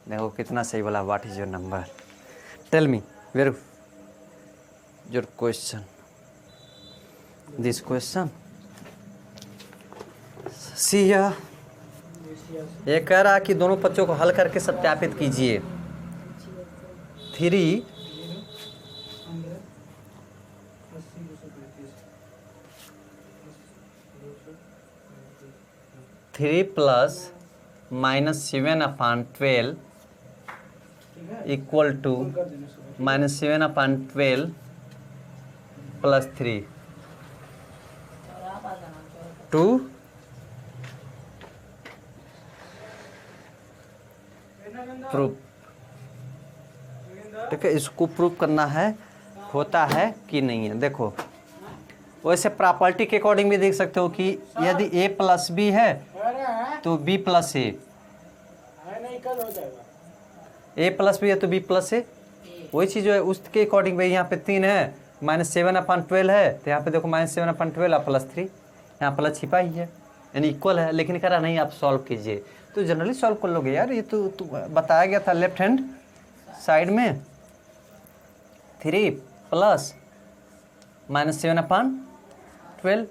देखो कितना सही बोला। What is your number? Tell me where your question. This question see here. ये कह रहा कि दोनों पक्षों को हल करके सत्यापित कीजिए। 3 plus -7/12 equal to -7/12 plus 3 to proof. ठीक है, इसको प्रूफ करना है होता है कि नहीं है। देखो वैसे प्रॉपर्टी के अकॉर्डिंग भी देख सकते हो कि यदि a प्लस बी है तो b plus A, a plus B है तो b प्लस ए, वही चीज़ जो है उसके अकॉर्डिंग भाई यहाँ पे 3 है, -7/12 है तो यहाँ पे देखो -7/12 प्लस 3, यहाँ प्लस छिपा ही है यानी इक्वल है। लेकिन कह रहा नहीं आप सॉल्व कीजिए, तो जनरली सॉल्व कर लोगे यार। ये तो बताया गया था लेफ्ट हैंड साइड में 3 प्लस -7/12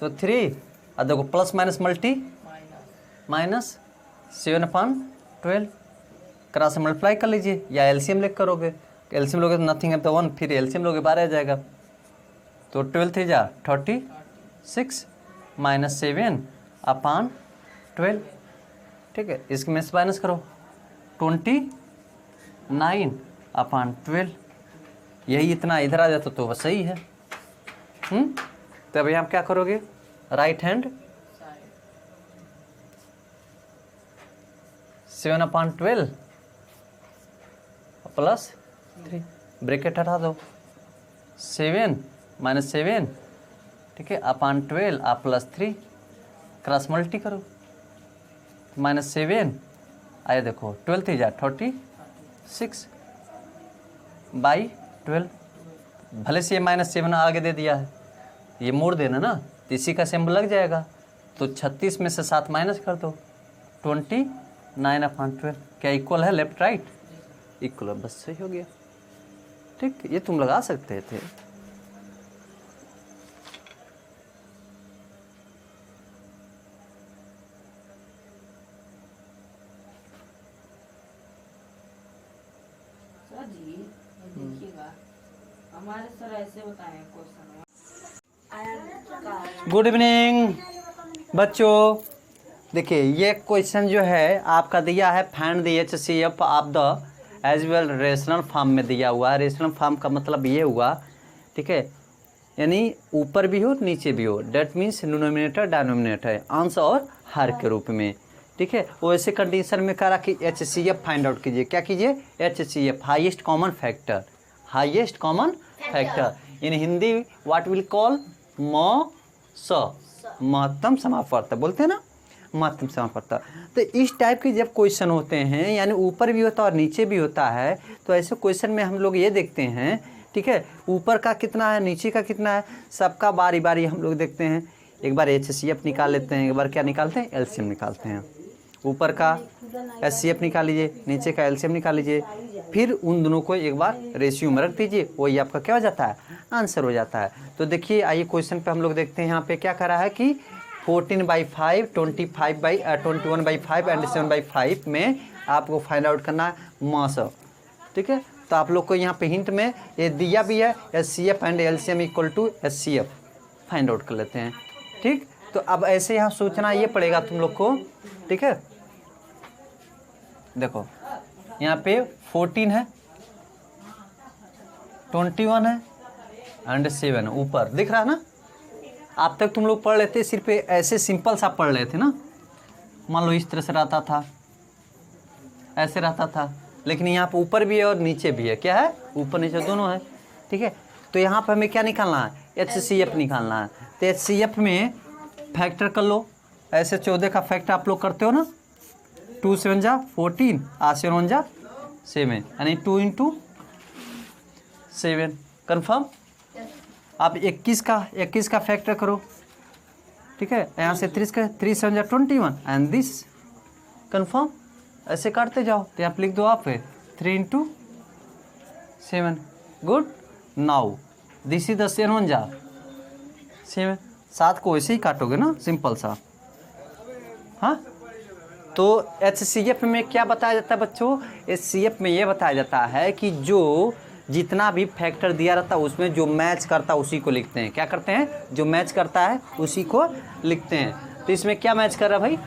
तो 3 और देखो प्लस माइनस मल्टी -7/12 करा से मल्टीप्लाई कर लीजिए या एलसीएम लेकर करोगे। एलसीएम लोगे तो नथिंग है तो 1, फिर एलसीएम लोगे 12 आ जाएगा। तो 12 3 जा 36 -7/12। ठीक है, इसके में से माइनस करो 29/12। यही इतना इधर आ जाता तो बस सही है। तो अभी आप क्या करोगे? राइट हैंड 7/12 प्लस 3 ब्रैकेट हटा दो 7 -7 ठीक है /12 आप प्लस 3 क्रॉस मल्टी करो -7 आए देखो 12 3 जा 36/12। भले से ये -7 आगे दे दिया है, ये मोड़ देना ना तो इसी का सिंबल लग जाएगा। तो 36 में से 7 माइनस कर दो 29/12। क्या इक्वल है? लेफ्ट राइट इक्वल है, बस सही हो गया। ठीक, ये तुम लगा सकते थे। सर जी देखिएगा हमारे सर ऐसे बताए क्वेश्चन। गुड इवनिंग बच्चों। देखिए ये क्वेश्चन जो है आपका दिया है find the HCF of the as well rational form में दिया हुआ है। रेशनल फॉर्म का मतलब ये हुआ, ठीक है, यानी ऊपर भी हो नीचे भी हो, डेट मीन्स डिनोमिनेटर डिनोमिनेटर अंश और हर के रूप में। ठीक है, वो ऐसे कंडीशन में करा कि HCF फाइंड आउट कीजिए। क्या कीजिए? HCF highest common factor, highest common factor in Hindi what will call महत्तम समापवर्तक बोलते हैं ना, महत्तम समापवर्तक। तो इस टाइप के जब क्वेश्चन होते हैं यानी ऊपर भी होता है और नीचे भी होता है, तो ऐसे क्वेश्चन में हम लोग ये देखते हैं, ठीक है, ऊपर का कितना है नीचे का कितना है, सबका बारी बारी हम लोग देखते हैं। एक बार HCF निकाल लेते हैं, एक बार क्या निकालते हैं? LCM निकालते हैं। ऊपर का HCF निकाल लीजिए, नीचे का LCM निकाल लीजिए, फिर उन दोनों को एक बार रेशियो में रख दीजिए, वही आपका क्या हो जाता है? आंसर हो जाता है। तो देखिए आइए क्वेश्चन पे हम लोग देखते हैं। यहाँ पे क्या करा है कि 14/5 21/5 एंड 7/5 में आपको फाइंड आउट करना है मास। ठीक है, तो आप लोग को यहाँ पे हिंट में ये दिया भी है HCF and LCM equal to HCF find out कर लेते हैं। ठीक, तो अब ऐसे यहाँ सोचना ये पड़ेगा तुम लोग को। ठीक है, देखो यहाँ पे 14 है, 21 है एंड 7 ऊपर दिख रहा है ना। आप तक तुम लोग पढ़ लेते सिर्फ ऐसे सिंपल सा पढ़ लेते ना, मान लो इस तरह से रहता था, ऐसे रहता था, लेकिन यहाँ पे ऊपर भी है और नीचे भी है। क्या है? ऊपर नीचे दोनों है। ठीक है, तो यहाँ पर हमें क्या निकालना है? HCF निकालना है। तो HCF में फैक्टर कर लो, ऐसे 14 का फैक्टर आप लोग करते हो ना, 2 7 जा 14 और 7 1 जा 7 यानी 2 × 7 कन्फर्म। आप 21 का फैक्टर करो। ठीक है, यहाँ से 3 7 जा 21 एंड दिस कन्फर्म। ऐसे काटते जाओ। तो यहाँ पे लिख दो आप 3 × 7। Good. Now this is the 7 जा 7। 7 को ऐसे ही काटोगे ना, सिंपल सा। हाँ, तो HCF में क्या बताया जाता है बच्चों? HCF में ये बताया जाता है कि जो जितना भी फैक्टर दिया रहता है उसमें जो मैच करता है उसी को लिखते हैं। क्या करते हैं? जो मैच करता है उसी को लिखते हैं। तो इसमें क्या मैच कर रहा है भाई?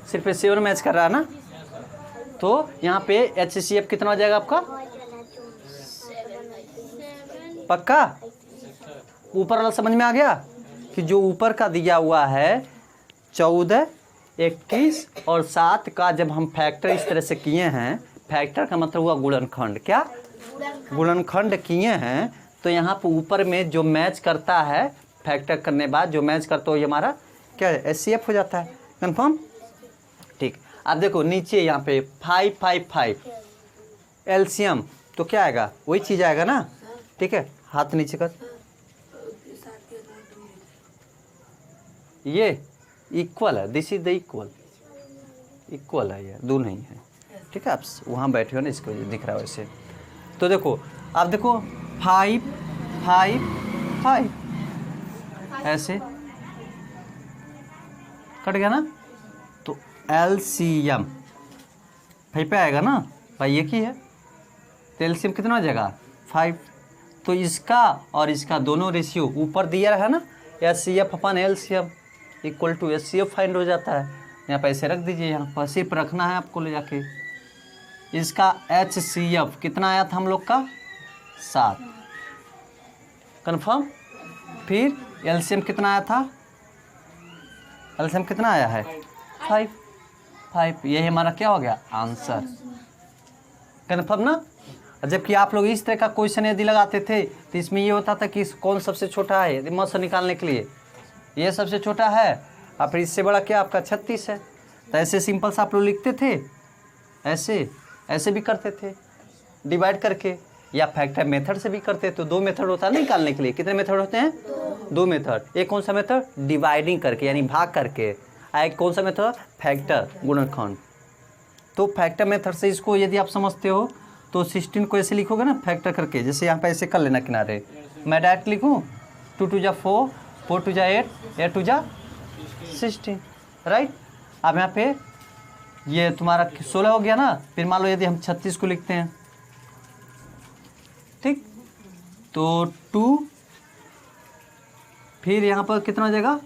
सिर्फ 7 मैच कर रहा है ना। तो यहाँ पे HCF कितना हो जाएगा आपका? पक्का? ऊपर वाला समझ में आ गया कि जो ऊपर का दिया हुआ है 14, 21 और 7 का जब हम फैक्टर इस तरह से किए हैं, फैक्टर का मतलब हुआ गुणनखंड। क्या? गुणनखंड किए हैं। तो यहाँ पर ऊपर में जो मैच करता है, फैक्टर करने बाद जो मैच करता हो ये हमारा क्या है? HCF हो जाता है। कंफर्म? ठीक। अब देखो नीचे यहाँ पे 5, 5, 5 एलसीएम, तो क्या आएगा? वही चीज़ आएगा ना। ठीक है, हाथ नीचे कर। ये इक्वल है, दिस इज द इक्वल है, ये दो नहीं है। ठीक है, आप वहाँ बैठे हो ना, इसको दिख रहा है वैसे। तो देखो, आप देखो 5, 5, 5 ऐसे कट गया ना। तो एलसीएम 5 पे आएगा ना भाई, एक ही है। तो एलसीएम कितना हो जाएगा? 5। तो इसका और इसका दोनों रेशियो ऊपर दिया है ना, HCF/LCM equal to HCF find हो जाता है। यहाँ पे ऐसे रख दीजिए, यहाँ पर सिर्फ रखना है आपको ले जाके। इसका HCF कितना आया था हम लोग का? 7। कन्फर्म? फिर LCM कितना आया था? LCM कितना आया है? 5। यही हमारा क्या हो गया? आंसर। कन्फर्म ना? जबकि आप लोग इस तरह का क्वेश्चन यदि लगाते थे तो इसमें ये होता था कि कौन सबसे छोटा है, यदि मत से निकालने के लिए ये सबसे छोटा है और फिर इससे बड़ा क्या आपका 36 है। तो ऐसे सिंपल सा आप लोग लिखते थे, ऐसे भी करते थे डिवाइड करके, या फैक्टर मेथड से भी करते। तो 2 मेथड होता है निकालने के लिए। कितने मेथड होते हैं? 2 मेथड। एक कौन सा मेथड? डिवाइडिंग करके यानी भाग करके। एक कौन सा मेथड? फैक्टर गुणनखंड। तो फैक्टर मेथड से इसको यदि आप समझते हो तो 16 को ऐसे लिखोगे ना फैक्टर करके, जैसे यहाँ पे ऐसे कर लेना किनारे। मैं डायरेक्ट लिखूँ 2 × 2 = 4, 4 × 2 = 8, 8 × 2 = 16, राइट। अब यहाँ पे ये तुम्हारा 16 हो गया ना। फिर मान लो यदि हम 36 को लिखते हैं, ठीक, तो 2, फिर यहाँ पर कितना हो जाएगा?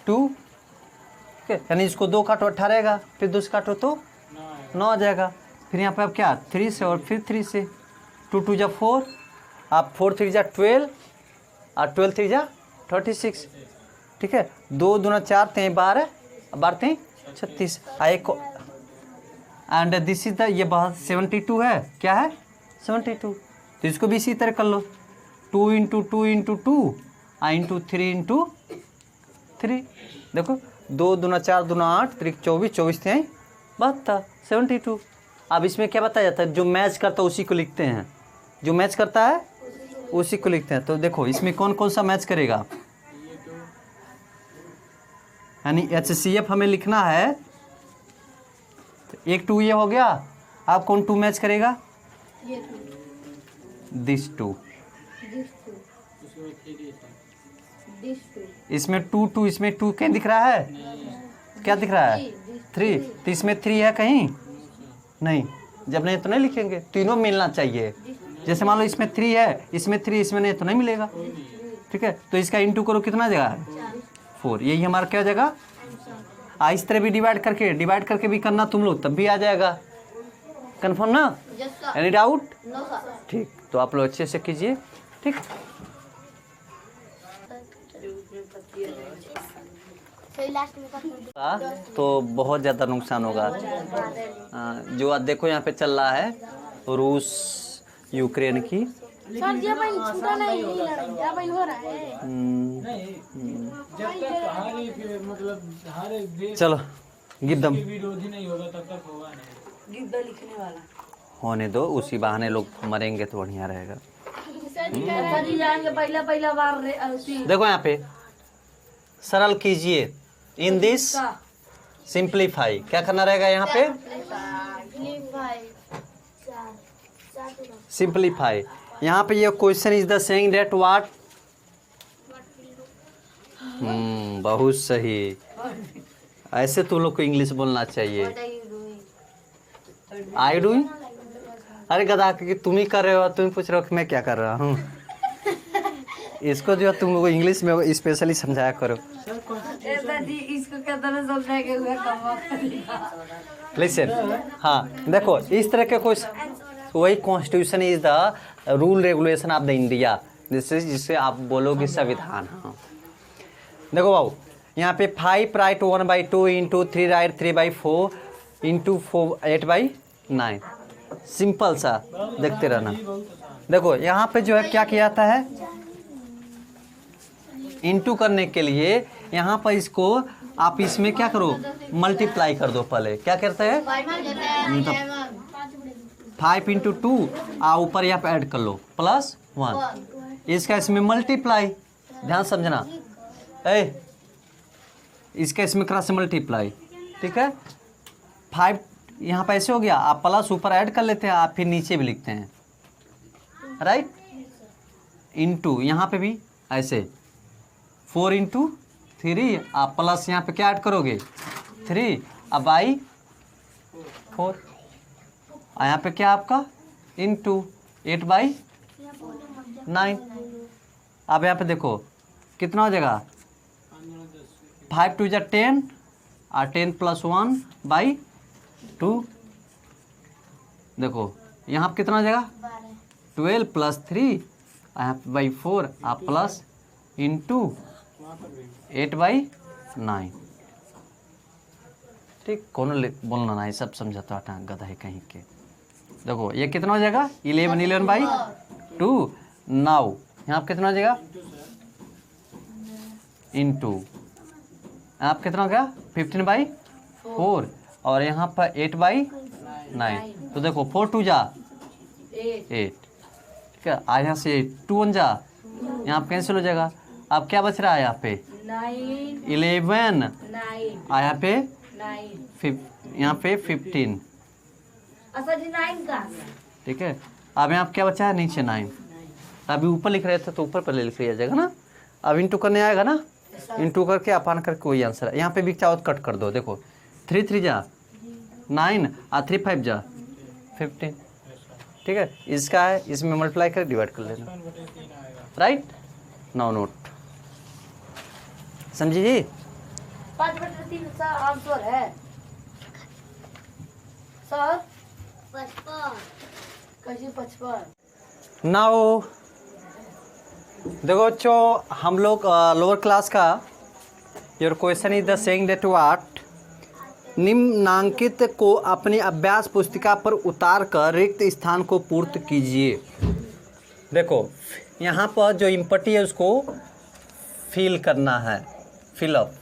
2, ठीक है, यानी इसको 2 काटो 18 रहेगा, फिर 2 से काटो तो 9 आ जाएगा। फिर यहाँ पर अब क्या 3 से और फिर 3 से 2 × 2 = 4, आप 4 × 3 = 12 और 12 × 3 = 36, ठीक है। 2 दूना 4 3 12, 12 3 36। एक एंड दिस इज द ये 72 है। क्या है? 72। तो इसको भी इसी तरह कर लो 2 × 2 × 2 × 3 × 3। देखो 2 दूना 4 दूना 8 3 24 24 3 72 72। अब इसमें क्या बताया जाता है? जो मैच करता है उसी को लिखते हैं, जो मैच करता है उसी को लिखते हैं। तो देखो इसमें कौन कौन सा मैच करेगा, यानी HCF हमें लिखना है। तो एक 2 ये हो गया। आप कौन 2 मैच करेगा? दिस 2। इसमें 2 2, इसमें 2 कहीं दिख रहा है? क्या दिख रहा है? 3। तो इसमें 3 है कहीं नहीं? जब नहीं तो नहीं लिखेंगे, तीनों मिलना चाहिए। जैसे मान लो इसमें 3 है, इसमें 3, इसमें नहीं तो नहीं मिलेगा, ठीक है। तो इसका इंटू करो, कितना जाएगा? 4। यही हमारा क्या हो जाएगा? इस तरह भी डिवाइड करके भी करना तुम लोग, तब भी आ जाएगा। कंफर्म ना? Any doubt? ठीक, तो आप लोग अच्छे से कीजिए, ठीक। तो बहुत ज़्यादा नुकसान होगा। जो आज देखो यहाँ पे चल रहा है रूस यूक्रेन की। सर जी अपन छूटा नहीं लड़ाई अपन हो रहा है। जब तक हारे मतलब हारे देश चलो गिद्दम विरोधी नहीं होगा तब तक होगा नहीं। गिद्दा लिखने वाला होने दो, उसी बहाने लोग मरेंगे तो बढ़िया रहेगा। सर जी जाएंगे पहला बार देखो यहाँ पे सरल कीजिए इन दिस सिंप्लीफाई क्या करना रहेगा यहाँ पे? सिंप्लीफाई। यहाँ पे ये question is the saying that what. बहुत सही। ऐसे तुम लोग को इंग्लिश बोलना चाहिए। I doing. अरे गधा कि तुम ही कर रहे हो, तुम पूछ रहे हो कि मैं क्या कर रहा हूँ। इसको जो है तुम लोग इंग्लिश में स्पेशली समझाया करो। इसको क्या तरह समझाएंगे लिसन, हाँ देखो इस तरह के क्वेश्चन, वही constitution is the rule regulation of the India, जिससे आप बोलोगे संविधान। हाँ देखो बाबू, यहाँ पे 5 right 1/2 into 3 right 3/4 into 8/9। Simple सा देखते रहना। देखो यहाँ पे जो है क्या किया जाता है, इंटू करने के लिए यहाँ पर इसको आप इसमें क्या करो, मल्टीप्लाई कर दो। पहले क्या करते हैं, 5 इंटू 2 ऊपर यहाँ पे ऐड कर लो +1, इसका इसमें मल्टीप्लाई। ध्यान समझना, इसका इसमें क्रॉस मल्टीप्लाई, ठीक है। 5 यहाँ पे ऐसे हो गया, आप प्लस ऊपर ऐड कर लेते हैं, आप फिर नीचे भी लिखते हैं, राइट। इंटू यहाँ पे भी ऐसे 4 इंटू 3, आप प्लस यहाँ पे क्या ऐड करोगे 3, अब आई 4, यहाँ पे क्या आपका इंटू 8/9। अब यहाँ पे देखो कितना हो जाएगा, 5 2 = 10 और 10 + 1/2। देखो यहाँ पे कितना हो जाएगा 12 + 3 यहाँ पे /4 आप प्लस इंटू 8/9। ठीक, कौन बोलना नहीं, सब समझाता हटा गधा है कहीं के। देखो ये कितना हो जाएगा 11/2। नाउ यहाँ पे कितना हो जाएगा इंटू, आप कितना हो गया 15/4 और यहाँ पर 8/9। तो देखो 4 2 = 8, ठीक है। यहाँ से 2 1 = यहाँ पे कैंसिल हो जाएगा। अब क्या बच रहा है यहाँ पे 11, यहाँ पे 15, ठीक है। अब यहाँ पे क्या बचा है नीचे 9। अभी ऊपर लिख रहे थे तो ऊपर पर लिख लिया जाएगा ना। अब इंटू करने आएगा ना, इंटू करके अपान करके वही आंसर है। यहाँ पे भी चाहो कट कर दो। देखो 3 3 = 9 और 3 5 = 15, ठीक है। इसका है, इसमें मल्टीप्लाई कर डिवाइड कर लेना, राइट। नाउ नोट, समझिए। 5/3 सर आंसर है सर 55। कैसे 55? नाउ देखो बच्चों, हम लोग लोअर क्लास का your question is the saying that what. निम्नांकित को अपनी अभ्यास पुस्तिका पर उतार कर रिक्त स्थान को पूर्त कीजिए। देखो यहाँ पर जो इम्पटी है उसको फिल करना है, फिलअप।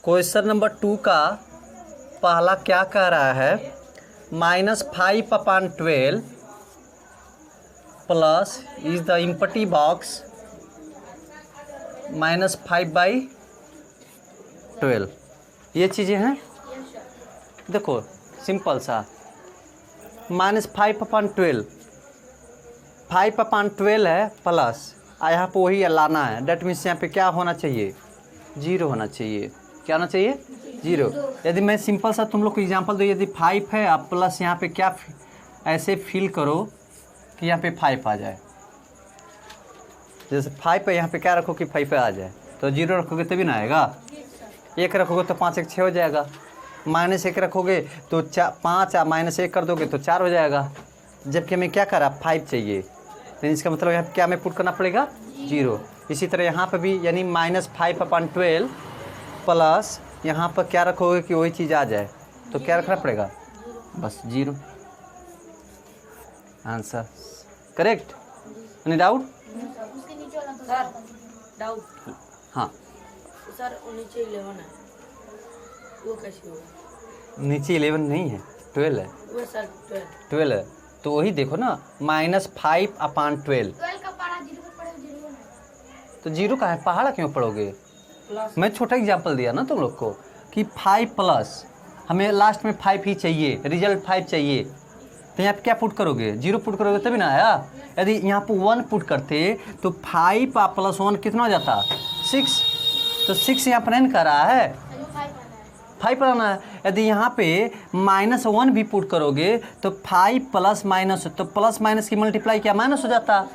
क्वेश्चन नंबर 2 का पहला क्या कह रहा है, -5/12 plus is the empty box -5/12। ये चीज़ें हैं। देखो सिंपल सा, -5/12, 5/12 है प्लस, यहाँ पे वही लाना है। डेट मीन्स यहाँ पे क्या होना चाहिए 0 होना चाहिए। क्या होना चाहिए 0। यदि मैं सिंपल सा तुम लोग को एग्जांपल दो, यदि 5 है आप प्लस यहाँ पे क्या ऐसे फिल करो कि यहाँ पे 5 आ जाए। जैसे 5 है, यहाँ पे क्या रखो कि 5 पे आ जाए, तो 0 रखोगे तभी ना आएगा। 1 रखोगे तो 5 1 6 हो जाएगा। -1 रखोगे तो 5 -1 कर दोगे तो 4 हो जाएगा। जबकि हमें क्या करा 5 चाहिए, तो इसका मतलब यहाँ पे क्या हमें पुट करना पड़ेगा 0। इसी तरह यहाँ पर भी, यानी -5/12 प्लस यहाँ पर क्या रखोगे कि वही चीज़ आ जाए, तो क्या रखना पड़ेगा बस 0। Answer correct. Any doubt? Sir doubt. हाँ सर नीचे 11 है, वो कैसे होगा? नीचे 11 नहीं है, 12 है। वो सर 12 है, तो वही देखो ना, -5/12। 12 का पढ़ा 0 पर पढ़ो 0 है। तो 0 का है, पहाड़ा क्यों पढ़ोगे? प्लस मैं छोटा एग्जाम्पल दिया ना तुम लोग को। कि 5 प्लस, हमें लास्ट में 5 ही चाहिए, रिजल्ट 5 चाहिए, तो यहाँ पे क्या पुट करोगे? 0 पुट करोगे तभी ना आया। यदि यहाँ पे 1 पुट करते तो 5 प्लस 1 कितना हो जाता? 6। तो 6 यहाँ पर नहीं कर रहा है, 5 आना है। यदि यहाँ पे -1 भी पुट करोगे तो 5 प्लस माइनस, तो प्लस माइनस की मल्टीप्लाई क्या माइनस हो जाता,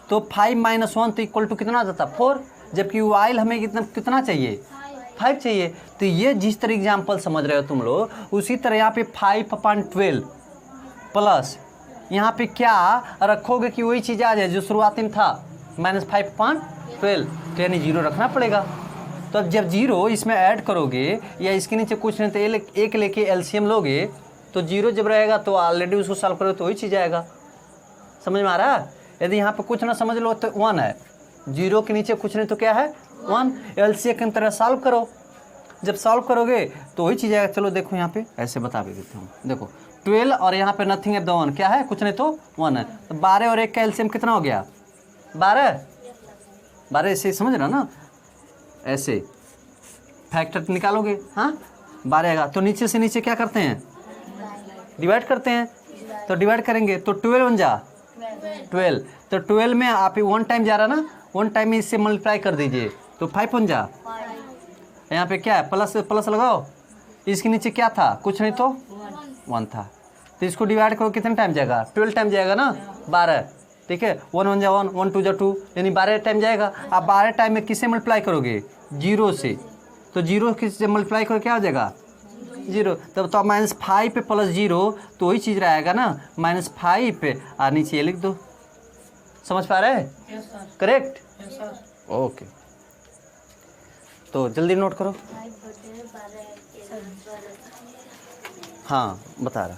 तो 5 - 1 तो इक्वल टू कितना आ जाता? 4। जबकि वाइल हमें कितना चाहिए? 5 चाहिए। तो ये जिस तरह एग्जाम्पल समझ रहे हो तुम लोग, उसी तरह यहाँ पे 5/12 प्लस यहाँ पे क्या रखोगे कि वही चीज़ आ जाए जो शुरुआती में था, -5/12, तो यानी 0 रखना पड़ेगा। तो अब जब 0 इसमें ऐड करोगे या इसके नीचे कुछ नहीं तो एक लेके एलसीएम लोगे, तो 0 जब रहेगा तो ऑलरेडी उसको सॉल्व करोगे तो वही चीज़ आएगा। समझ में आ रहा है? यदि यहाँ पे कुछ ना समझ लो तो 1 है, 0 के नीचे कुछ नहीं तो क्या है? 1। एलसीएम की तरह सॉल्व करो, जब सॉल्व करोगे तो वही चीज़ आएगा। चलो देखो यहाँ पे ऐसे बता भी देता हूँ। देखो 12 और यहाँ पे नथिंग एट द 1 क्या है? कुछ नहीं तो 1 है। तो 12 और 1 का एलसीएम कितना हो गया? 12। ऐसे समझ रहा ना, ऐसे फैक्टर निकालोगे, हाँ 12 आएगा। तो नीचे से नीचे क्या करते हैं? डिवाइड करते हैं। तो डिवाइड करेंगे तो 12 बन जा 12। तो 12 में आप 1 टाइम जा रहा ना, 1 टाइम में इससे मल्टीप्लाई कर दीजिए तो 5 बन जा। यहाँ पे क्या है? प्लस प्लस लगाओ, इसके नीचे क्या था? कुछ नहीं तो 1 था। तो इसको डिवाइड करो, कितने टाइम जाएगा? 12 टाइम जाएगा ना, 12। ठीक है, 1 1 जा 1, 1 2 जा 2, यानी 12 टाइम जाएगा। आप 12 टाइम में किससे मल्टीप्लाई करोगे? 0 से। तो 0 किससे मल्टीप्लाई करो क्या हो जाएगा? 0। तब तो -5 पे प्लस 0 तो वही चीज़ रहेगा ना, -5 पे, और नीचे ये लिख दो। समझ पा रहे हैं? करेक्ट? ओके, तो जल्दी नोट करो। हाँ बता रहा।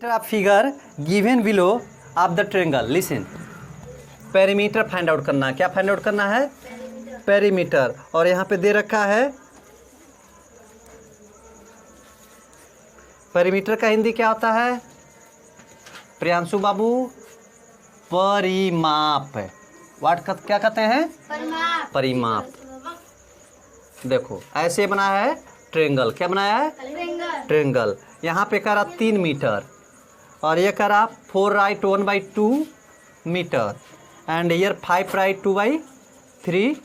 आप figure given below of the triangle, listen. Perimeter find out करना है। क्या फाइंड आउट करना है? पेरीमीटर। और यहाँ पे दे रखा है पेरीमीटर का हिंदी क्या होता है प्रियांशु बाबू? परिमाप। क्या कहते हैं? परिमाप। देखो ऐसे बना है ट्रायंगल। क्या बनाया है? ट्रायंगल। यहाँ पे करा 3 मीटर और ये करा 4 राइट 1/2 मीटर एंड ईयर 5 राइट 2/3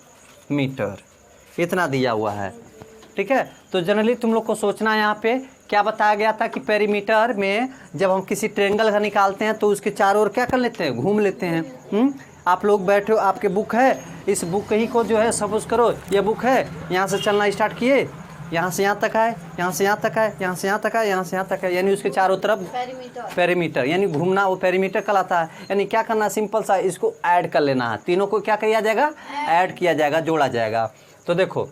मीटर, इतना दिया हुआ है। ठीक है, तो जनरली तुम लोग को सोचना है यहाँ पे क्या बताया गया था कि पेरीमीटर में जब हम किसी ट्रायंगल का निकालते हैं तो उसके चारों ओर क्या कर लेते हैं? घूम लेते हैं। आप लोग बैठे हो, आपके बुक है, इस बुक ही को जो है सपोज करो ये बुक है, यहाँ से चलना स्टार्ट किए, यहाँ से यहाँ तक आए, यहाँ से यहाँ तक आए, यहाँ से यहाँ तक आए, यहाँ से यहाँ तक है, यानी उसके चारों तरफ पेरीमीटर यानी घूमना, वो पेरीमीटर कहलाता है। यानी क्या करना, सिंपल सा इसको ऐड कर लेना है। तीनों को क्या किया जाएगा? ऐड किया जाएगा, जोड़ा जाएगा। तो देखो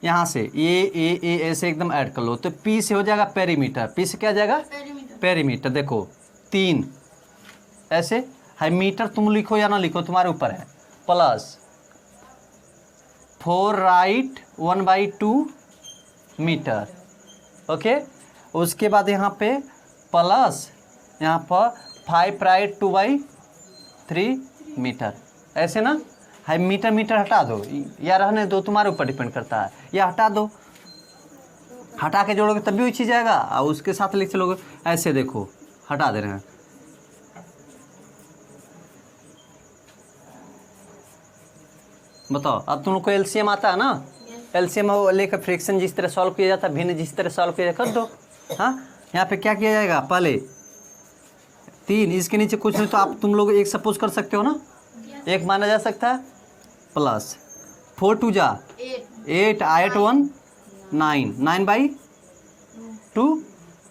यहाँ से ये ऐसे एकदम ऐड कर लो तो पी से हो जाएगा पेरीमीटर। पी से क्या जाएगा? पेरीमीटर। देखो 3 ऐसे है, मीटर तुम लिखो या ना लिखो तुम्हारे ऊपर है, प्लस 4 राइट 1/2 मीटर। ओके, उसके बाद यहाँ पे प्लस यहाँ पर 5 राइट 2/3 मीटर। ऐसे ना है, मीटर मीटर हटा दो या रहने दो, तुम्हारे ऊपर डिपेंड करता है, या हटा दो, हटा के जोड़ोगे तब भी वही चीज़ आएगा और उसके साथ लिख चलोगे। ऐसे देखो हटा दे रहे हैं, बताओ अब तुम लोग को एलसीएम आता है ना? एलसीएम लेकर फ्रैक्शन जिस तरह सॉल्व किया जाता है, भिन्न जिस तरह सॉल्व किया कर दो। हाँ, यहाँ पे क्या किया जाएगा? पहले 3, इसके नीचे कुछ नहीं तो आप तुम लोग एक सपोज कर सकते हो ना, एक माना जा सकता है, प्लस 4 2 जा 8 8 1 9 9/2।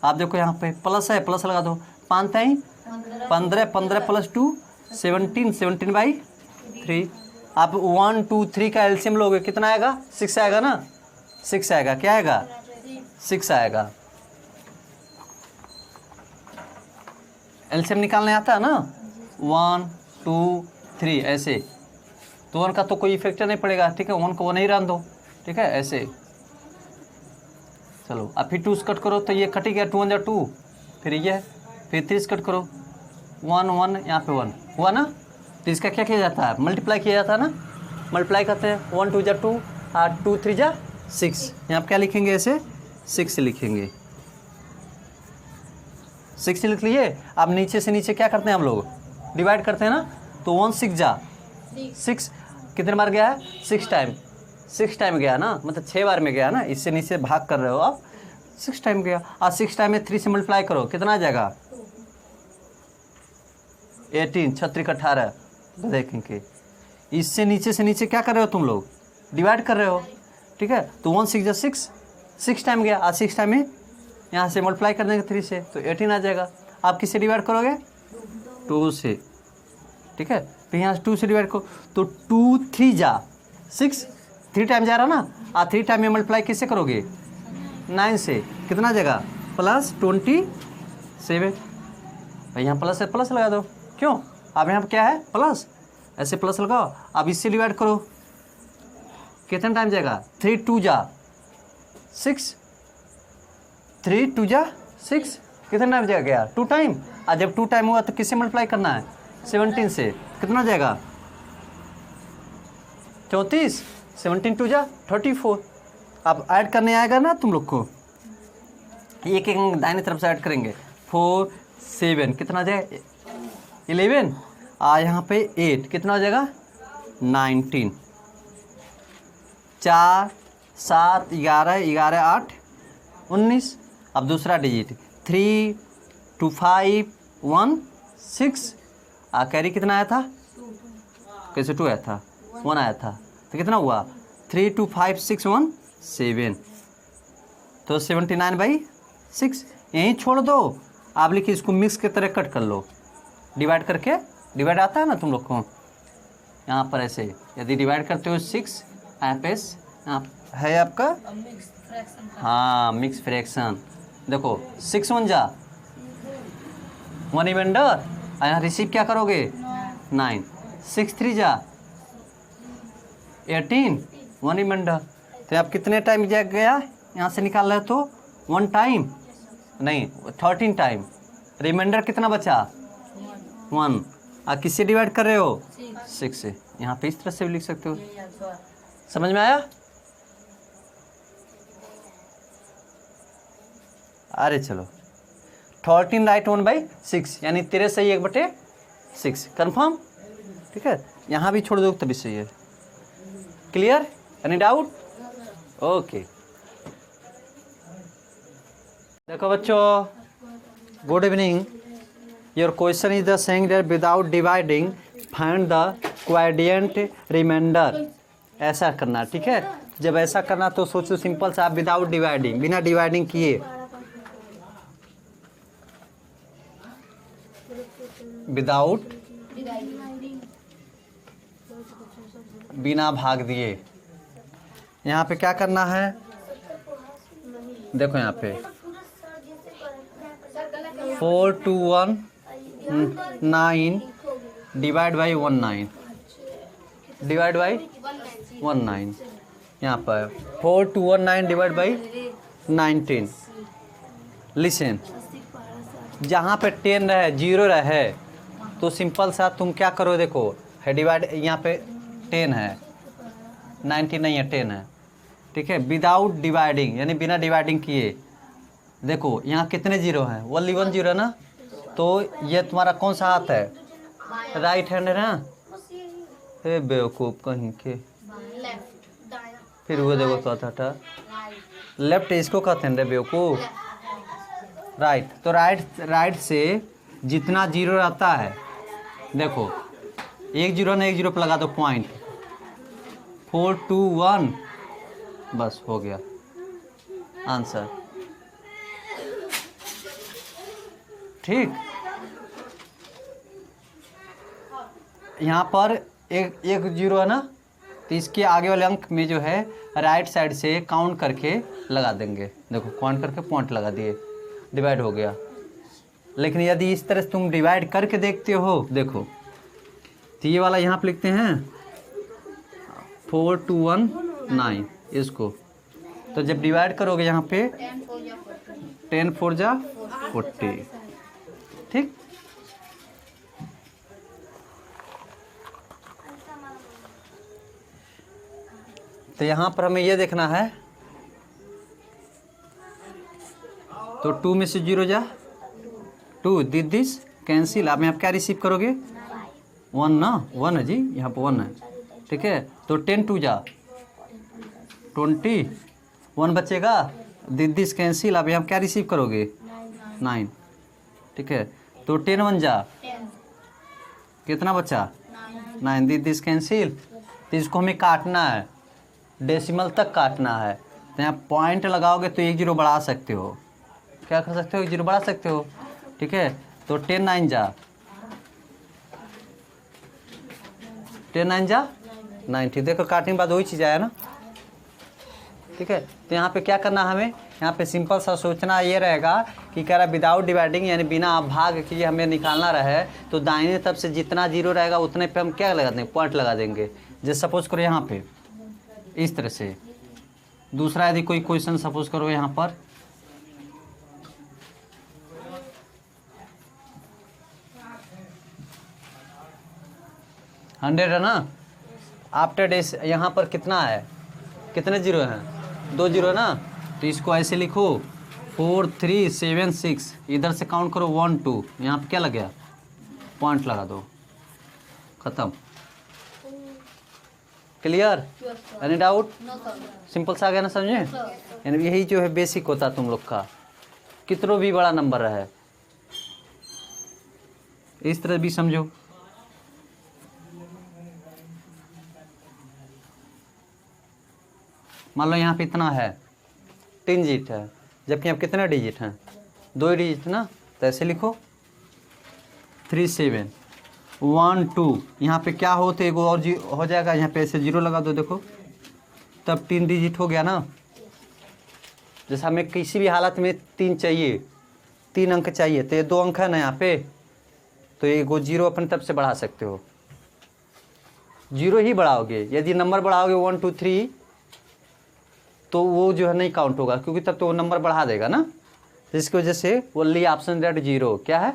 आप देखो यहाँ पे प्लस है, प्लस लगा दो, 5 3 15 15 प्लस 2 17 17/3। आप 1 2 3 का एलसीएम लोगे कितना आएगा? 6 आएगा ना? 6 आएगा। क्या आएगा? 6 आएगा। एलसीएम निकालने आता है ना? 1 2 3 ऐसे, तो 1 का तो कोई इफेक्ट नहीं पड़ेगा। ठीक है, 1 को 1 ही रहने दो। ठीक है, ऐसे चलो। अब फिर 2 से कट करो तो ये कट गया, 2 1 जा 2, फिर ये, फिर 3 से कट करो 1 1, यहाँ पे 1 हुआ ना? तो इसका क्या किया जाता है? मल्टीप्लाई किया जाता है ना? मल्टीप्लाई करते हैं, 1 2 जा 2 और 2 3 जा 6, यहाँ पे क्या लिखेंगे ऐसे 6 लिखेंगे, 6 लिख लिए। अब नीचे से नीचे क्या करते हैं हम लोग, डिवाइड करते हैं ना, तो 1 6 जा 6, कितने बार गया है 6 टाइम, 6 टाइम गया ना, मतलब 6 बार में गया ना, इससे नीचे भाग कर रहे हो आप, 6 टाइम गया। और 6 टाइम में 3 से मल्टीप्लाई करो, कितना आ जाएगा 18, 6 18, देखेंगे। इससे नीचे से नीचे क्या कर रहे हो तुम लोग, डिवाइड कर रहे हो, ठीक है। तो 1 6 जा 6, 6 टाइम गया, आज 6 टाइम में यहाँ से मल्टीप्लाई कर देंगे 3 से, तो 18 आ जाएगा। आप किससे डिवाइड करोगे, 2 से, ठीक है। फिर यहाँ से 2 से डिवाइड करो, तो 2 3 जा 6, 3 टाइम जा रहा ना, 3 टाइम में मल्टीप्लाई किससे करोगे 9 से, कितना आ जाएगा प्लस 27। भाई यहाँ प्लस से प्लस लगा दो, क्यों, अब यहाँ पर क्या है प्लस, ऐसे प्लस लगाओ। अब इससे डिवाइड करो, कितना टाइम जाएगा 3 2 जा 6, 3 2 जा 6, कितना टाइम जाएगा यार 2 टाइम। और जब 2 टाइम हुआ तो किससे मल्टीप्लाई करना है 17 से, कितना जाएगा 34, 17 2 जा 34। अब ऐड करने आएगा ना तुम लोग को, एक एक दाहिने तरफ से ऐड करेंगे, 4 7 कितना जाएगा 11, और यहाँ पे 8 कितना हो जाएगा 19, 4 7 11 11 8 19। अब दूसरा डिजिट 3 2 5 1 6, कैरी कितना आया था, कैसे 2 आया था 1 आया था, तो कितना हुआ 3 2 5 6 1 7, तो 79/6। यहीं छोड़ दो, आप लिखिए इसको मिक्स की तरह कट कर लो, डिवाइड करके, डिवाइड आता है ना तुम लोग को, यहाँ पर ऐसे यदि डिवाइड करते हो 6, यहाँ पे यहाँ है आपका, हाँ मिक्स फ्रैक्शन, देखो 6 1 जा 1 रिमाइंडर, यहाँ रिसीव क्या करोगे 9, 6 3 जा 18 1 रिमाइंडर। तो आप कितने टाइम जा गया यहाँ से निकाल रहे हो, तो 1 टाइम नहीं 13 टाइम, रिमाइंडर कितना बचा 1, आप किससे डिवाइड कर रहे हो 6 से, यहाँ पे इस तरह से भी लिख सकते हो। समझ में आया, अरे चलो 13 राइट 1/6, यानी 13 सही 1/6, कंफर्म, ठीक है। यहाँ भी छोड़ दो तभी सही है, क्लियर, एनी डाउट, ओके। देखो बच्चों, good evening. Your question is the saying that without dividing find the quadrant remainder, ऐसा करना, ठीक है। जब ऐसा करना तो सोचो सिंपल सा, आप विदाउट डिवाइडिंग, बिना डिवाइडिंग किए, विदाउट बिना भाग दिए, यहाँ पे क्या करना है, देखो यहाँ पे 4 2 1 9 डिवाइड बाई 19, डिवाइड बाई 19, यहाँ पर 4 2 1 9 डिवाइड बाई 19। लिसन, जहाँ पे 10 रहे 0 रहे तो सिंपल सा तुम क्या करो, देखो है डिवाइड, यहाँ पे 10 है 19 नहीं है 10 है, ठीक है। विदाउट डिवाइडिंग यानी बिना डिवाइडिंग किए, देखो यहाँ कितने 0 हैं, ओनली 1 0 है ना, तो ये तुम्हारा कौन सा हाथ है, राइट हैंड है ना, हे बेवकूफ़ कहीं के, फिर वो देखो तो था लेफ्ट, इसको कहते हैं रे बेवकूफ़, राइट। तो राइट से जितना 0 रहता है, देखो 1 0 ना 1 0 पर लगा दो पॉइंट, 4 2 1, बस हो गया आंसर, ठीक। यहाँ पर एक 0 है ना, तो इसके आगे वाले अंक में जो है राइट साइड से काउंट करके लगा देंगे, देखो काउंट करके पॉइंट लगा दिए, डिवाइड हो गया। लेकिन यदि इस तरह से तुम डिवाइड करके देखते हो, देखो तो ये वाला यहाँ पे लिखते हैं 4 2 1 9 इसको, तो जब डिवाइड करोगे यहाँ पे 10 4 जा 40, ठीक। तो यहाँ पर हमें ये देखना है तो 2 में से 0 जा 2, दिस कैंसिल। आप यहाँ क्या रिसीव करोगे 1 ना, 1 है जी, यहाँ पर 1 है, ठीक है। तो 10 2 जा 20, 1 बचेगा, दिस कैंसिल। आप यहाँ क्या रिसीव करोगे 9, ठीक है। तो 10 1 जा कितना बचा 9, दिस कैंसिल। तो इसको हमें काटना है, डेसिमल तक काटना है। तो यहाँ पॉइंट लगाओगे तो 1 0 बढ़ा सकते हो, क्या कर सकते हो 1 0 बढ़ा सकते हो, ठीक है। तो 10 9 जा 10 9 जा 90। देखो काटने के बाद वही चीज़ आया ना, ठीक है। तो यहाँ पे क्या करना हमें, यहाँ पे सिंपल सा सोचना ये रहेगा कि कह रहा विदाउट डिवाइडिंग यानी बिना भाग के हमें निकालना रहे तो दाहिने तरफ से जितना 0 रहेगा उतने पे हम क्या लगा देंगे, पॉइंट लगा देंगे। जैसे सपोज करो यहाँ पे इस तरह से। दूसरा यदि कोई क्वेश्चन सपोज करो यहाँ पर, हंड्रेड है ना, आफ्टर डेज यहाँ पर कितना है, कितने 0 हैं 2 0 ना। तो इसको ऐसे लिखो 4 3 7 6, इधर से काउंट करो 1 2, यहाँ पे क्या लग गया पॉइंट लगा दो, ख़त्म। Clear, any doubt? सिंपल सा आ गया ना, समझे। यानी यही जो है बेसिक होता तुम लोग का, कितना भी बड़ा नंबर रहे इस तरह भी समझो। मान लो यहाँ पे इतना है 3 डिजिट है, जबकि यहाँ कितने डिजिट हैं 2 डिजिट ना। तो ऐसे लिखो 3 7 1 2, यहाँ पे क्या हो तो एक और हो जाएगा, यहाँ पे ऐसे 0 लगा दो, देखो तब 3 डिजिट हो गया ना। जैसे हमें किसी भी हालत में 3 चाहिए, 3 अंक चाहिए, तो ये 2 अंक है ना यहाँ पे, तो ये 0 अपनी तरफ से बढ़ा सकते हो, 0 ही बढ़ाओगे। यदि नंबर बढ़ाओगे 1 2 3 तो वो जो है नहीं काउंट होगा, क्योंकि तब तो वो नंबर बढ़ा देगा ना। जिसकी वजह से ओनली ऑप्शन दैट 0, क्या है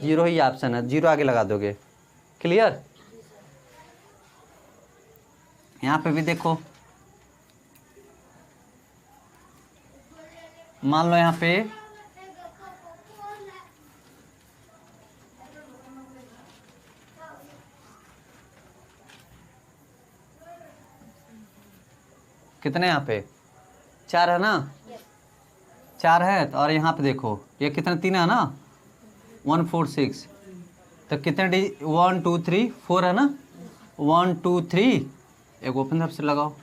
0 ही ऑप्शन है, 0 आगे लगा दोगे। क्लियर, यहाँ पे भी देखो, मान लो यहाँ पे कितने, यहाँ पे 4 है ना, 4 है। और यहाँ पे देखो ये कितने 3 है ना, 1 4 6, तो कितने 1 2 3 4 है ना, 1 2 3, एक ओपन तरफ से लगाओ।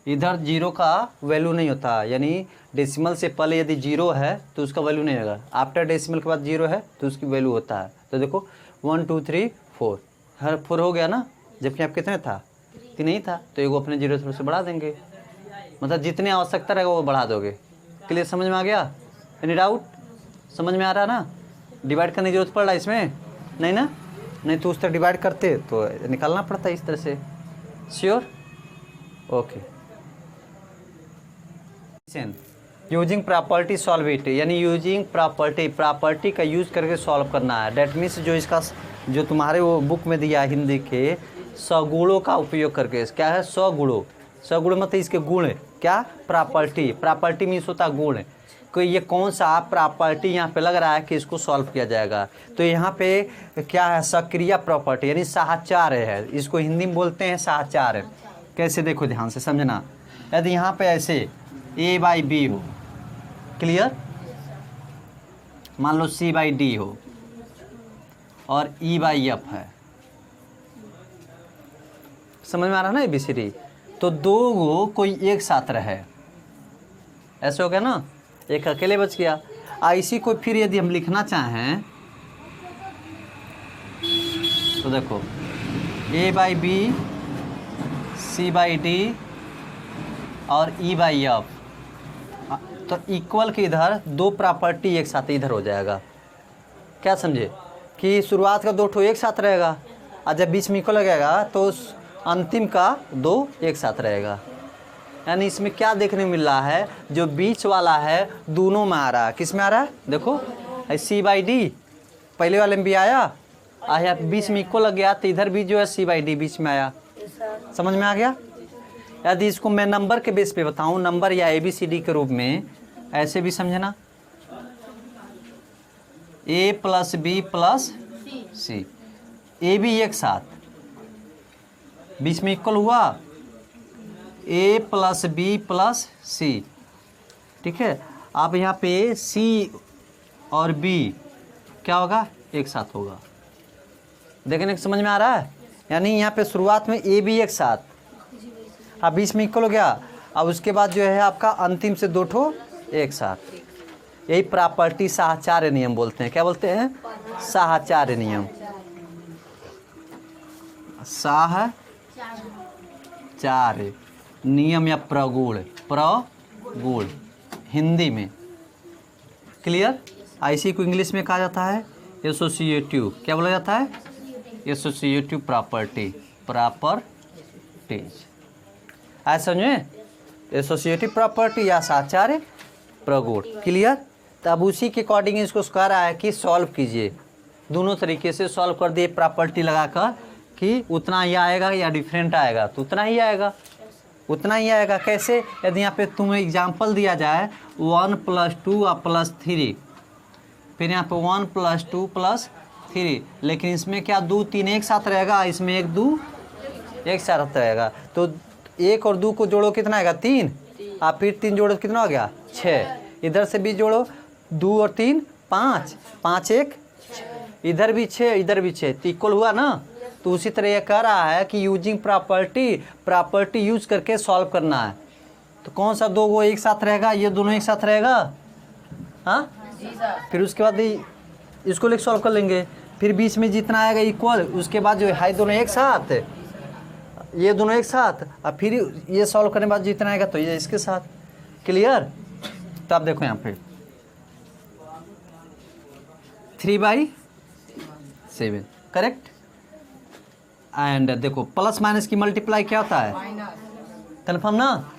इधर 0 का वैल्यू नहीं होता, यानी डेसिमल से पहले यदि 0 है तो उसका वैल्यू नहीं होगा, आफ्टर डेसिमल के बाद 0 है तो उसकी वैल्यू होता है। तो देखो 1 2 3 4, हर 4 हो गया ना, जबकि आप कितने था 3 नहीं था, तो एगो अपने 0 थोड़ा से बढ़ा देंगे, मतलब जितनी आवश्यकता रहेगा वो बढ़ा दोगे। क्लियर, समझ में आ गया? Any doubt? समझ में आ रहा ना? डिवाइड करने की जरूरत पड़ रहा है इसमें नहीं ना, नहीं तो उस तरह डिवाइड करते तो निकालना पड़ता है इस तरह से। Sure, okay. Using property solve it, यानी यूजिंग प्रॉपर्टी का यूज करके सॉल्व करना है। डेट मीन्स जो इसका जो तुम्हारे वो बुक में दिया हिंदी के सगुणों का उपयोग करके, क्या है सगुणों, सगुण मतलब इसके गुण, क्या प्रॉपर्टी मीन्स होता गुण। कोई ये कौन सा प्रॉपर्टी यहाँ पे लग रहा है कि इसको सॉल्व किया जाएगा, तो यहाँ पे क्या है सक्रिय प्रॉपर्टी यानी साहचर्य है, इसको हिंदी में बोलते हैं साहचर्य। कैसे देखो ध्यान से समझना, यदि यहाँ पे ऐसे A/B हो, क्लियर, मान लो C/D हो और E/F है, समझ में आ रहा है ना ABCD, तो 2 गो कोई एक साथ रहे, ऐसे हो गया ना, एक अकेले बच गया। इसी को फिर यदि हम लिखना चाहें तो देखो A/B C/D और E/F, तो इक्वल के इधर 2 प्रॉपर्टी एक साथ इधर हो जाएगा। क्या समझे कि शुरुआत का 2 ठो एक साथ रहेगा और जब बीच में इक्वल लगेगा तो अंतिम का 2 एक साथ रहेगा। यानी इसमें क्या देखने मिल रहा है, जो बीच वाला है दोनों में आ रहा है। किस में आ रहा है देखो, C/D पहले वाले में भी आया बीच में इक्वल लग गया तो इधर भी जो है C/D बीच में आया। समझ में आ गया? यदि इसको मैं नंबर के बेस पे बताऊं, नंबर या ABCD के रूप में, ऐसे भी समझना, A plus B plus C, A B एक साथ, बीच में इक्वल हुआ A plus B plus C, ठीक है। अब यहाँ पे सी और बी क्या होगा, एक साथ होगा। देखने समझ में आ रहा है, यानी यहाँ पे शुरुआत में ए बी एक साथ, अब बीच में इक्वल हो गया, अब उसके बाद जो है आपका अंतिम से दो ठो एक साथ। यही प्रॉपर्टी साहचर्य नियम बोलते हैं। क्या बोलते हैं, साहचर्य नियम, साहचर्य नियम या प्रगुण, प्रगुण हिंदी में, क्लियर। ऐसी को इंग्लिश में कहा जाता है एसोसिएटिव, क्या बोला जाता है, एसोसिएटिव प्रॉपर्टी, प्रॉपर्टीज, ऐसा समझे, एसोसिएटिव प्रॉपर्टी या साहचर्य प्रगुण, क्लियर। तो अब उसी के अकॉर्डिंग इसको कह रहा है कि सॉल्व कीजिए, दोनों तरीके से सॉल्व कर दिए प्रॉपर्टी लगाकर कि उतना ही आएगा या डिफरेंट आएगा, तो उतना ही आएगा, उतना ही आएगा। कैसे, यदि यहाँ पे तुम्हें एग्जाम्पल दिया जाए 1 + 2 और +3, फिर यहाँ पे 1 + 2 +3, लेकिन इसमें क्या 2 3 एक साथ रहेगा, इसमें 1 2 एक साथ रहेगा, तो 1 और 2 को जोड़ो कितना आएगा, 3, आप फिर 3 जोड़ो कितना हो गया, 6, इधर से भी जोड़ो 2 और 3 5, 5 1 इधर भी 6 इधर भी 6, तो इक्वल हुआ ना। तो उसी तरह ये कह रहा है कि यूजिंग प्रॉपर्टी यूज करके सॉल्व करना है। तो कौन सा दो वो एक साथ रहेगा, ये दोनों एक साथ रहेगा, हाँ, फिर उसके बाद इसको लेकर सॉल्व कर लेंगे, फिर बीच में जितना आएगा इक्वल, उसके बाद जो है दोनों एक साथ, ये दोनों एक साथ, और फिर ये सॉल्व करने के बाद जितना आएगा तो ये इसके साथ, क्लियर। तो आप देखो यहाँ पे 3/7 करेक्ट। एंड देखो प्लस माइनस की मल्टीप्लाई क्या होता है, कन्फर्म ना,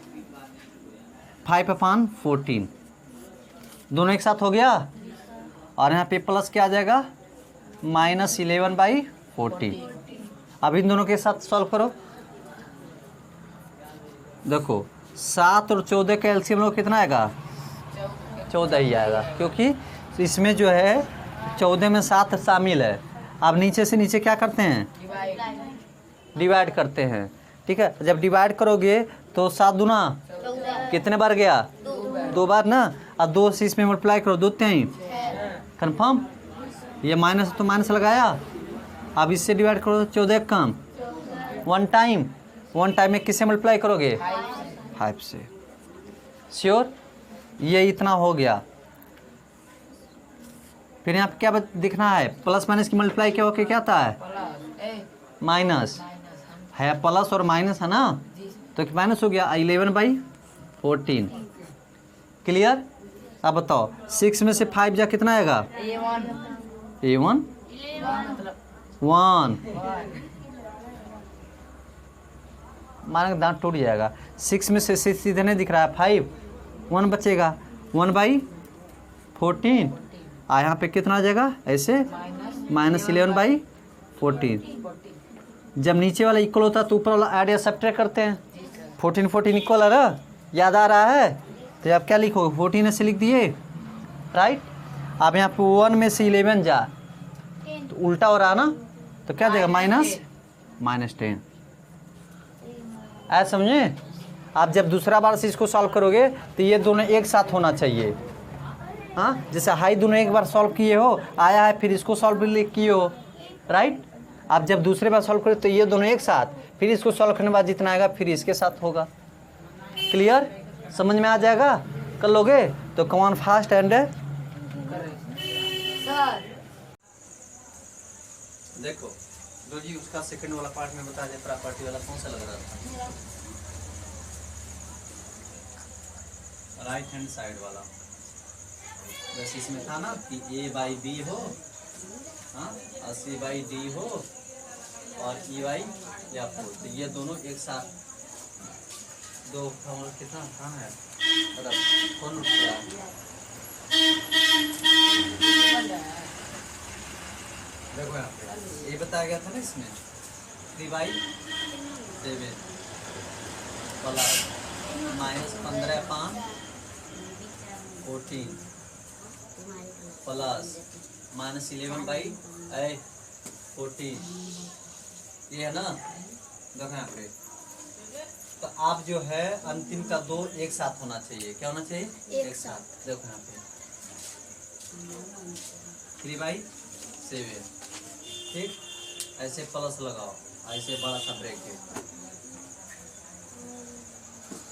5/14 दोनों एक साथ हो गया, और यहाँ पे प्लस क्या आ जाएगा, -11/14। अब इन दोनों के साथ सॉल्व करो, देखो 7 और 14 का एलसीएम लोग कितना आएगा, 14 ही आएगा, क्योंकि इसमें जो है 14 में 7 शामिल है। अब नीचे से नीचे क्या करते हैं, डिवाइड करते हैं, ठीक है। जब डिवाइड करोगे तो 7 दूना कितने बार गया, 2 बार ना, और 2 से इसमें मल्टीप्लाई करो, 2 3 कन्फर्म, ये माइनस तो माइनस लगाया, अब इससे डिवाइड करो, 14 कम, 1 टाइम में किससे मल्टीप्लाई करोगे, 5 से, श्योर। ये इतना हो गया, फिर यहाँ पे क्या दिखना है, प्लस माइनस की मल्टीप्लाई क्या होके क्या आता है, माइनस है, प्लस और माइनस है ना, तो माइनस हो गया 11/14, क्लियर। अब बताओ 6 में से 5 जा कितना आएगा, A1 1, माना दांत टूट जाएगा, 6 में से सीधे नहीं दिख रहा है, 5 1 बचेगा, 1/14, यहाँ पे कितना आ जाएगा, ऐसे -11/14। जब नीचे वाला इक्वल होता है तो ऊपर वाला ऐड या सब्ट्रैक्ट करते हैं, 14 इक्वल है ना, याद आ रहा है, तो आप क्या लिखोगे, 14 ऐसे लिख दिए, राइट। अब यहाँ पे 1 में से 11 जा, तो उल्टा हो रहा ना, तो क्या देगा, -10, ऐसा समझे। आप जब दूसरा बार से इसको सॉल्व करोगे तो ये दोनों एक साथ होना चाहिए, हाँ, जैसे हाई दोनों एक बार सॉल्व किए हो, आया है, फिर इसको सॉल्व किए हो, राइट। आप जब दूसरे बार सॉल्व करोगे तो ये दोनों एक साथ, फिर इसको सॉल्व करने के बाद जितना आएगा फिर इसके साथ होगा, क्लियर, समझ में आ जाएगा। कर लोगे तो कमान फास्ट एंड देखो दो जी, उसका सेकंड वाला पार्ट में बता दे, प्रॉपर्टी वाला कौन सा लग रहा था, राइट हैंड साइड वाला, बस इसमें था ना कि A/B हो, हाँ, और C/D हो, और E/F हो, तो ये दोनों एक साथ, दो फॉर्मूला कितना कहाँ है, कौन देखो यहाँ पे ये बताया गया था ना, इसमें 3/7 प्लस -15/5 14 प्लस -11/14 ये है ना। देखो यहाँ पे तो आप जो है अंतिम का 2 एक साथ होना चाहिए। क्या होना चाहिए? एक साथ। देखो यहाँ पे 3/7। ठीक, ऐसे प्लस लगाओ, ऐसे बड़ा सा ब्रैकेट,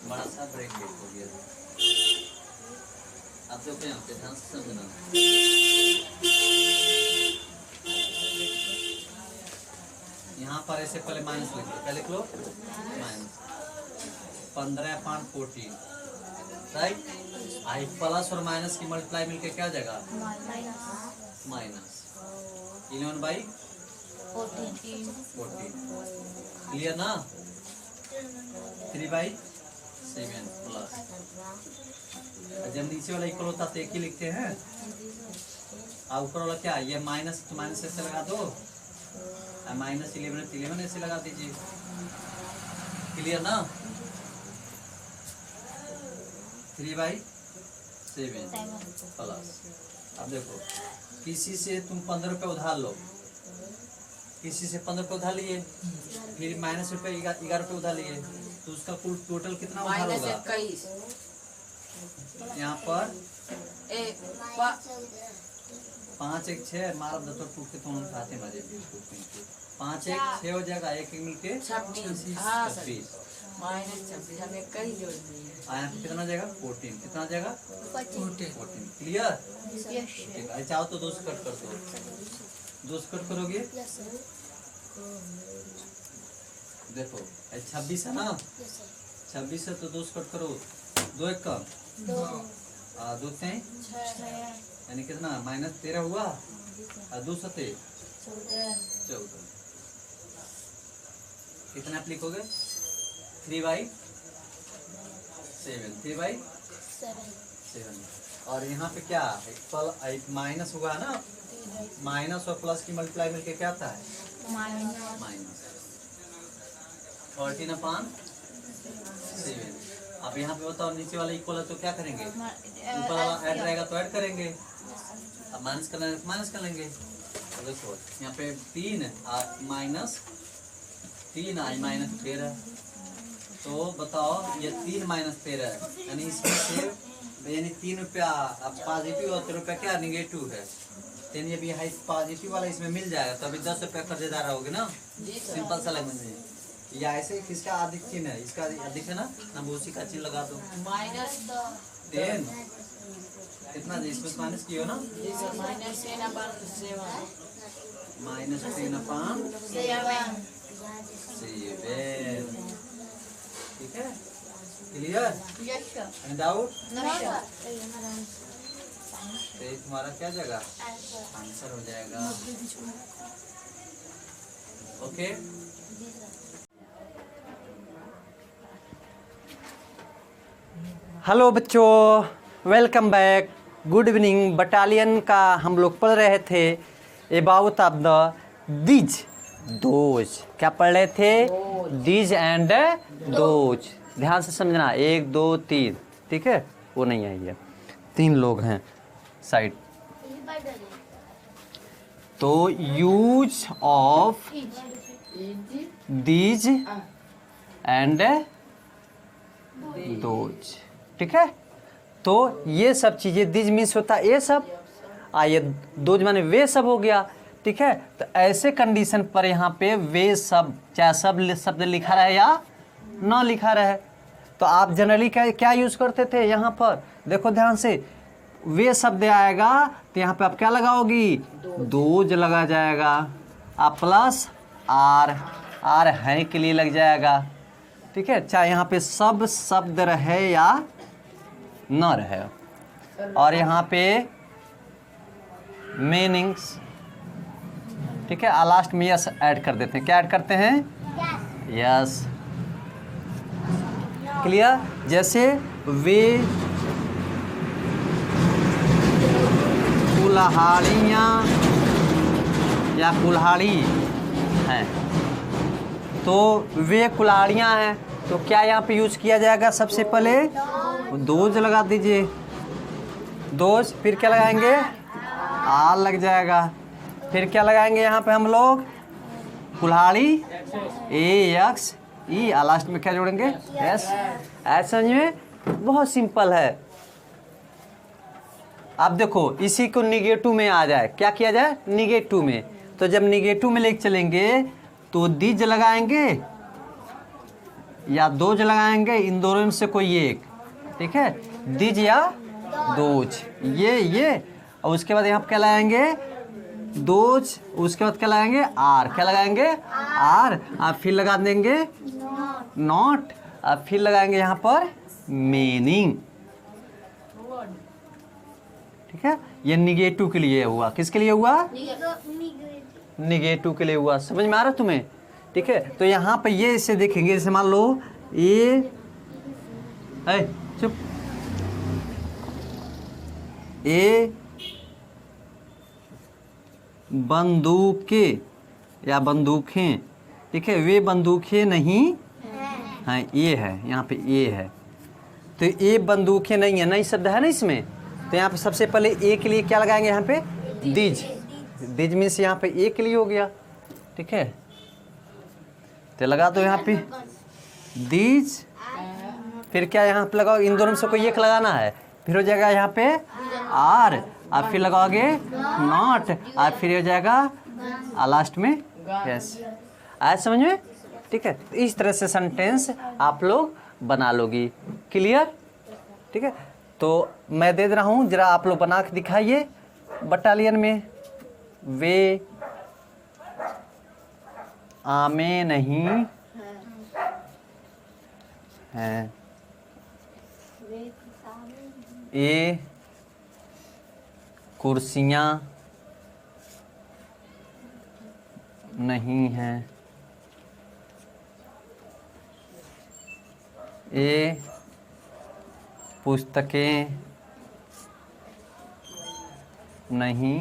बड़ा सा ब्रैकेट हो गया। आप देखो यहाँ पे ध्यान से समझना। यहाँ पर ऐसे पहले माइनस लिख लो, क्या लिख लो? Minus 15/14, right. आई प्लस और माइनस की मल्टीप्लाई मिलके क्या हो जाएगा? माइनस 11/14। क्लियर ना? 3/7 प्लस, जब नीचे वाला इक्वल होता तो एक ही लिखते हैं, और ऊपर वाला क्या? ये माइनस तो माइनस ऐसे लगा दो, -11 ऐसे लगा दीजिए। क्लियर ना? 3/7 प्लस। अब देखो किसी से तुम 15 रुपये उधार लो, किसी से 15 रुपये उधार लिए, फिर -11 रुपये उधार लिए, तो उसका कुल टोटल कितना उधार होगा? -21। यहाँ पर 5 1 6 मार दो टूट के तुम खाते मजे 5 1 6 हो जाएगा, 1 1 मिलके 26। -26 हमें कहीं जोड़ दिए। आया कितना जाएगा? 14। कितना जाएगा? 14। क्लियर? ठीक है, चाहो तो 2 से कट कर दो। 2 से कट करोगे, देखो 26 है ना, 26 है तो 2 से कट करो, 2 1 कम, 2 3 यानी कितना? -13 हुआ, और 2 7 14। कितना आप लिखोगे? 3/7। और यहाँ पे क्या? एक माइनस हुआ ना, माइनस और प्लस की मल्टीप्लाई मिलके क्या आता है? माइनस 14/7। अब यहाँ पे बताओ नीचे वाला इक्वल है तो क्या करेंगे? ऊपर वाला ऐड रहेगा तो ऐड करेंगे, अब माइनस करना है तो माइनस कर लेंगे। तो देखो यहाँ पे 3 -3 आई -13, तो बताओ ये 3 -13 यानी इसमें से यानी 3 रुपया अब पॉजिटिव और 3 रुपया क्या निगेटिव है, यानी अभी हाई पॉजिटिव वाला इसमें मिल जाएगा तो अभी 10 रुपया कर्जेदार रहोगे ना। सिंपल सा लैंग्वेज में, या ऐसे किसका अधिक चिन्ह है? इसका अधिक है ना, उसी का चिन्ह लगा दो। -10 कितना इसमें माइनस किया ना, -10/7। ठीक है, क्लियर? डाउट? तो तुम्हारा क्या जाएगा? आंसर हो जाएगा। ओके, हेलो बच्चों, welcome back. Good evening. Battalion का हम लोग पढ़ रहे थे about of the these those. क्या पढ़ रहे थे? These and those. ध्यान से समझना, 1 2 3, ठीक है? वो नहीं आई है, 3 लोग हैं साइड। तो use of these and those, ठीक है? तो ये सब चीज़ें, दीज मीन्स होता है ये सब, ये दोज माने वे सब हो गया, ठीक है? तो ऐसे कंडीशन पर यहाँ पे वे सब, चाहे सब शब्द लिखा रहे या ना लिखा रहे, तो आप जनरली क्या यूज़ करते थे? यहाँ पर देखो ध्यान से, वे शब्द आएगा तो यहाँ पे आप क्या लगाओगी? दोज लगा जाएगा, आप प्लस आर है के लिए लग जाएगा, ठीक है? चाहे यहाँ पे सब शब्द रहे या न रहे, और यहाँ पे मीनिंग्स, ठीक है? लास्ट में यस ऐड कर देते हैं। क्या ऐड करते हैं? यस। क्लियर? जैसे वे कुल्हाड़ियाँ या कुल्हाड़ी हैं, तो वे कुल्हाड़ियाँ हैं, तो क्या यहाँ पे यूज किया जाएगा? सबसे पहले दोज लगा दीजिए, दोज, फिर क्या लगाएंगे, आर लग जाएगा। फिर क्या लगाएंगे यहाँ पे हम लोग, कुल्हाड़ी, ए एक्स ई, लास्ट में क्या जोड़ेंगे, एस। ऐसा समझ में, बहुत सिंपल है। अब देखो इसी को निगेटिव में आ जाए, क्या किया जाए, निगेटिव में। तो जब निगेटिव में लेके चलेंगे तो दिज लगाएंगे या दोज लगाएंगे, इन दोनों में से कोई एक, ठीक है, दिज या दोज, ये। और उसके बाद यहाँ पे क्या लगाएंगे, दोज, उसके बाद क्या लगाएंगे, आर, क्या लगाएंगे, आर। आप फिर लगा देंगे नॉट, अब फिर लगाएंगे यहाँ पर मीनिंग, ठीक है। ये निगेटिव के लिए हुआ, किसके लिए हुआ, निगेटिव के लिए हुआ। समझ में आ रहा तुम्हें, ठीक है। तो यहाँ पे ये इसे देखेंगे, जैसे मान लो चुप, ए बंदूकें या बंदूकें, ठीक है, वे बंदूकें नहीं हैं, ये है, यहाँ पे ये है। तो ये बंदूकें नहीं है, नई शब्द है ना इसमें। तो यहाँ पे सबसे पहले ए के लिए क्या लगाएंगे, यहाँ पे दिज, दिज मीन्स यहाँ पे ए के लिए हो गया, ठीक है। तो लगा दो यहाँ पे दिज, फिर क्या यहाँ पे लगाओ, इन दोनों में से कोई एक लगाना है, फिर हो जाएगा यहाँ पे आर, और फिर लगाओगे नॉट, और फिर हो जाएगा लास्ट में यस। आया समझ में, ठीक है। तो इस तरह से सेंटेंस आप लोग बना लोगी, क्लियर, ठीक है। तो मैं दे रहा हूँ, जरा आप लोग बना के दिखाइए बटालियन में। वे आमे नहीं हैं, ये कुर्सियाँ नहीं हैं, ये पुस्तकें नहीं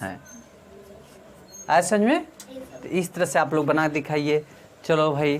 हैं। ऐसा समझ में, तो इस तरह से आप लोग बना दिखाइए। चलो भाई।